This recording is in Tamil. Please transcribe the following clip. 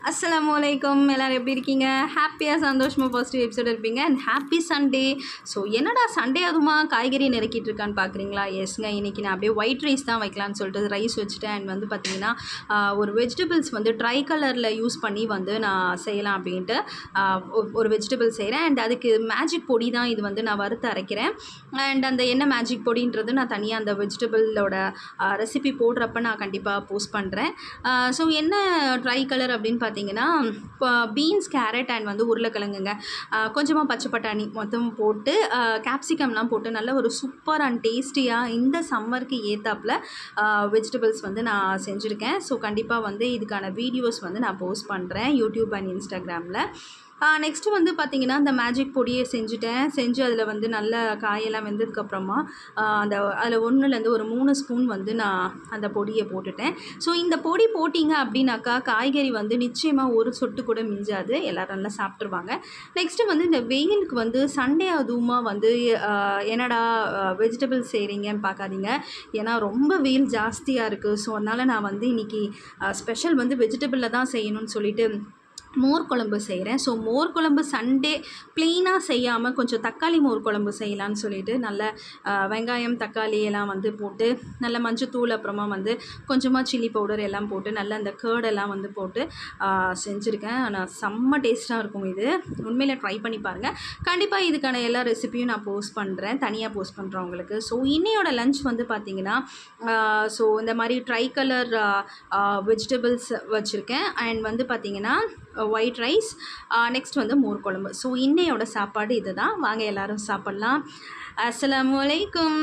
அஸ்ஸலாமு அலைக்கும். எல்லோரும் எப்படி இருக்கீங்க? ஹாப்பியாக சந்தோஷமாக பாசிட்டிவ் எபிசோடு இருப்பீங்க. And happy Sunday. ஸோ என்னடா சண்டே அதுமா காய்கறி நறுக்கிட்டு இருக்கான்னு பார்க்குறீங்களா? எஸ்ங்க, இன்றைக்கி நான் அப்படியே ஒயிட் ரைஸ் தான் வைக்கலான்னு சொல்லிட்டு ரைஸ் வச்சுட்டேன். அண்ட் வந்து பார்த்திங்கன்னா ஒரு வெஜிடபிள்ஸ் வந்து ட்ரை கலரில் யூஸ் பண்ணி வந்து நான் செய்யலாம் அப்படின்ட்டு ஒரு வெஜிடபிள் செய்கிறேன். அண்ட் அதுக்கு மேஜிக் பொடி தான் இது வந்து நான் வறுத்து அரைக்கிறேன். அண்ட் அந்த என்ன மேஜிக் பொடின்றது நான் தனியாக அந்த வெஜிடபிளோட ரெசிபி போடுறப்ப நான் கண்டிப்பாக போஸ்ட் பண்ணுறேன். ஸோ என்ன ட்ரை கலர் அப்படின்னு பார்த்தீங்கன்னா பீன்ஸ், கேரட் அண்ட் வந்து உருளைக்கிழங்குங்க, கொஞ்சமாக பச்சை பட்டாணி மொத்தம் போட்டு கேப்சிகம்லாம் போட்டு நல்ல ஒரு சூப்பர் அண்ட் டேஸ்டியாக இந்த சம்மருக்கு ஏற்றாப்புல வெஜிடபிள்ஸ் வந்து நான் செஞ்சுருக்கேன். ஸோ கண்டிப்பாக வந்து இதுக்கான வீடியோஸ் வந்து நான் போஸ்ட் பண்ணுறேன் யூடியூப் அண்ட் இன்ஸ்டாகிராமில். நெக்ஸ்ட்டு வந்து பார்த்திங்கன்னா அந்த மேஜிக் பொடியை செஞ்சு அதில் வந்து நல்ல காயெல்லாம் வெந்ததுக்கப்புறமா அதில் 1லேருந்து ஒரு 3 ஸ்பூன் வந்து நான் அந்த பொடியை போட்டுட்டேன். ஸோ இந்த பொடி போட்டிங்க அப்படின்னாக்கா காய்கறி வந்து நிச்சயமாக ஒரு சொட்டு கூட மிஞ்சாது, எல்லோரும் நல்லா சாப்பிட்ருவாங்க. நெக்ஸ்ட்டு வந்து இந்த வெயிலுக்கு வந்து சண்டே அதுவுமா வந்து என்னடா வெஜிடபிள்ஸ் செய்கிறீங்கன்னு பார்க்காதீங்க. ஏன்னா ரொம்ப வெயில் ஜாஸ்தியாக இருக்குது. ஸோ அதனால் நான் வந்து இன்றைக்கி ஸ்பெஷல் வந்து வெஜிடபிளில் தான் செய்யணும்னு சொல்லிட்டு மோர் குழம்பு செய்கிறேன். ஸோ மோர் குழம்பு சண்டே ப்ளெயினாக செய்யாமல் கொஞ்சம் தக்காளி மோர் குழம்பு செய்யலான்னு சொல்லிட்டு நல்ல வெங்காயம், தக்காளி எல்லாம் வந்து போட்டு நல்ல மஞ்சத்தூள், அப்புறமா வந்து கொஞ்சமாக சில்லி பவுடர் எல்லாம் போட்டு நல்ல அந்த கேர்டெல்லாம் வந்து போட்டு செஞ்சுருக்கேன். ஆனால் செம்ம டேஸ்ட்டாக இருக்கும். இது உண்மையில் ட்ரை பண்ணி பாருங்கள். கண்டிப்பாக இதுக்கான எல்லா ரெசிபியும் நான் போஸ்ட் பண்ணுறேன், தனியாக போஸ்ட் பண்ணுறேன் உங்களுக்கு. ஸோ இன்னையோட லஞ்ச் வந்து பார்த்திங்கன்னா ஸோ இந்த மாதிரி ட்ரை கலர் வெஜிடபிள்ஸ் வச்சுருக்கேன். அண்ட் வந்து பார்த்திங்கன்னா ஒயிட் ரைஸ், நெக்ஸ்ட் வந்து மோர் குழம்பு. ஸோ இன்னையோட சாப்பாடு இது தான். வாங்க எல்லோரும் சாப்பிட்லாம். அஸ்ஸலாமு அலைக்கும்.